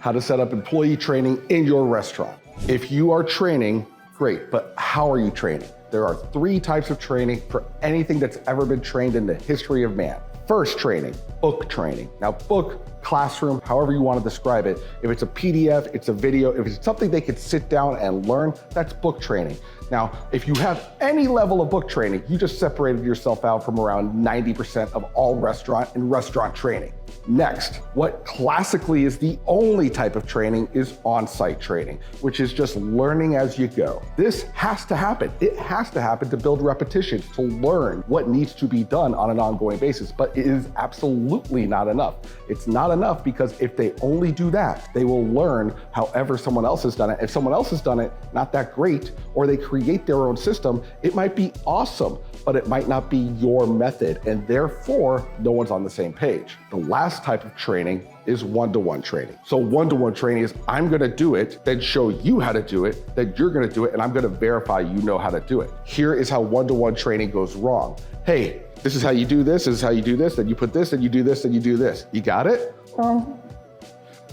how to set up employee training in your restaurant. If you are training, great, but how are you training? There are 3 types of training for anything that's ever been trained in the history of man. First training, book training. Now book, classroom, however you want to describe it. If it's a PDF, it's a video, if it's something they could sit down and learn, that's book training. Now, if you have any level of book training, you just separated yourself out from around 90% of all restaurant and restaurant training. Next, what classically is the only type of training is on-site training, which is just learning as you go. This has to happen. It has to happen to build repetition, to learn what needs to be done on an ongoing basis, but it is absolutely not enough. It's not enough because if they only do that, they will learn however someone else has done it. If someone else has done it, not that great, or they create their own system, it might be awesome, but it might not be your method, and therefore, no one's on the same page. The last type of training is one-to-one training. So one-to-one training is I'm gonna do it, then show you how to do it, then you're gonna do it, and I'm gonna verify you know how to do it. Here is how one-to-one training goes wrong. Hey, this is how you do this is how you do this, then you put this, and you do this, and you do this. You got it?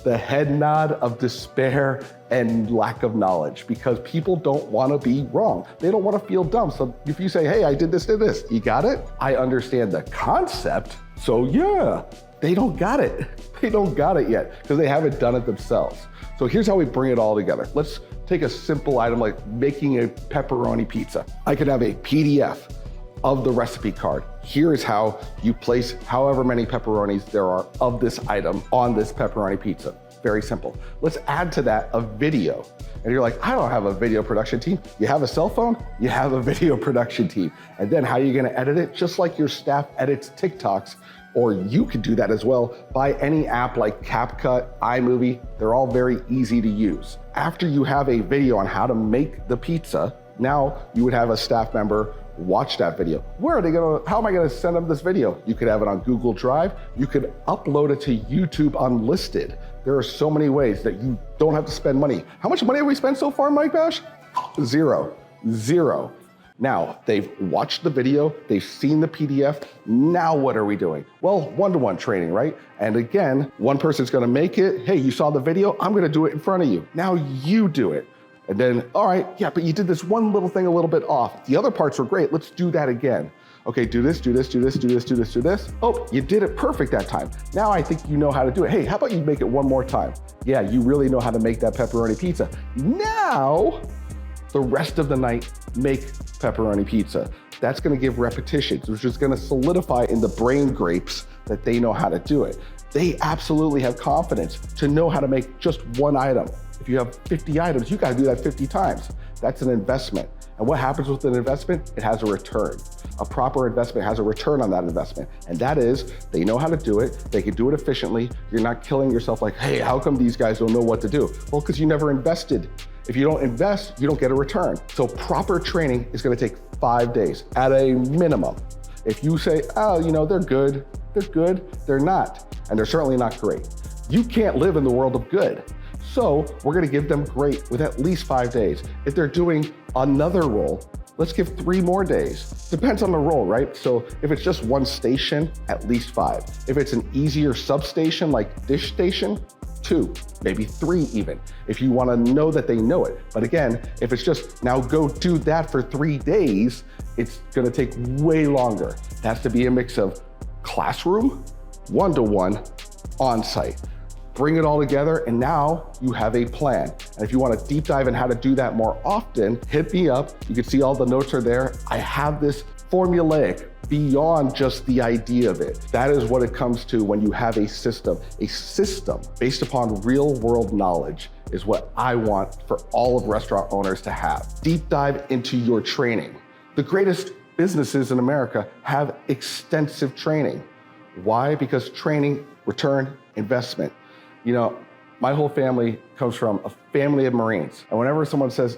The head nod of despair and lack of knowledge, because people don't want to be wrong. They don't want to feel dumb. So if you say, hey, I did this, you got it? I understand the concept. So yeah, they don't got it. They don't got it yet because they haven't done it themselves. So here's how we bring it all together. Let's take a simple item like making a pepperoni pizza. I could have a PDF of the recipe card. Here is how you place however many pepperonis there are of this item on this pepperoni pizza. Very simple. Let's add to that a video. And you're like, I don't have a video production team. You have a cell phone? You have a video production team. And then how are you gonna edit it? Just like your staff edits TikToks, or you could do that as well by any app like CapCut, iMovie. They're all very easy to use. After you have a video on how to make the pizza, now you would have a staff member watch that video. How am I gonna send them this video? You could have it on Google Drive. You could upload it to YouTube Unlisted. There are so many ways that you don't have to spend money. How much money have we spent so far, Mike Bausch? Zero. Now, they've watched the video, they've seen the PDF, now what are we doing? Well, one-to-one training, right? And again, one person's gonna make it, hey, you saw the video, I'm gonna do it in front of you. Now you do it. And then, all right, yeah, but you did this one little thing a little bit off. The other parts were great, let's do that again. Okay, do this. Oh, you did it perfect that time. Now I think you know how to do it. Hey, how about you make it one more time? Yeah, you really know how to make that pepperoni pizza. Now, the rest of the night, make pepperoni pizza. That's gonna give repetitions, which is gonna solidify in the brain grapes that they know how to do it. They absolutely have confidence to know how to make just one item. If you have 50 items, you gotta do that 50 times. That's an investment. And what happens with an investment? It has a return. A proper investment has a return on that investment. And that is, they know how to do it, they can do it efficiently. You're not killing yourself like, hey, how come these guys don't know what to do? Well, because you never invested. If you don't invest, you don't get a return. So proper training is gonna take 5 days at a minimum. If you say, oh, they're good, they're not. And they're certainly not great. You can't live in the world of good. So we're gonna give them great with at least 5 days. If they're doing another role, let's give 3 more days. Depends on the role, right? So if it's just one station, at least 5. If it's an easier substation like dish station, 2, maybe 3 even, if you wanna know that they know it. But again, if it's just now go do that for 3 days, it's gonna take way longer. It has to be a mix of classroom, one-to-one, on-site. Bring it all together, and now you have a plan. And if you want to deep dive in how to do that more often, hit me up. You can see all the notes are there. I have this formulaic beyond just the idea of it. That is what it comes to when you have a system. A system based upon real world knowledge is what I want for all of restaurant owners to have. Deep dive into your training. The greatest businesses in America have extensive training. Why? Because training, return, investment. My whole family comes from a family of Marines. And whenever someone says,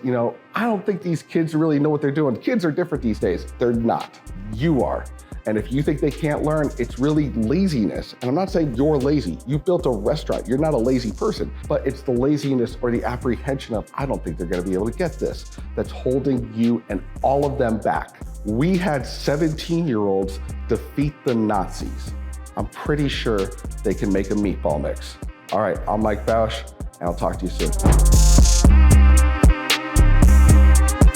I don't think these kids really know what they're doing. Kids are different these days. They're not. You are. And if you think they can't learn, it's really laziness. And I'm not saying you're lazy. You built a restaurant. You're not a lazy person, but it's the laziness or the apprehension of, I don't think they're gonna be able to get this, that's holding you and all of them back. We had 17-year-olds defeat the Nazis. I'm pretty sure they can make a meatball mix. All right, I'm Mike Bausch. and I'll talk to you soon.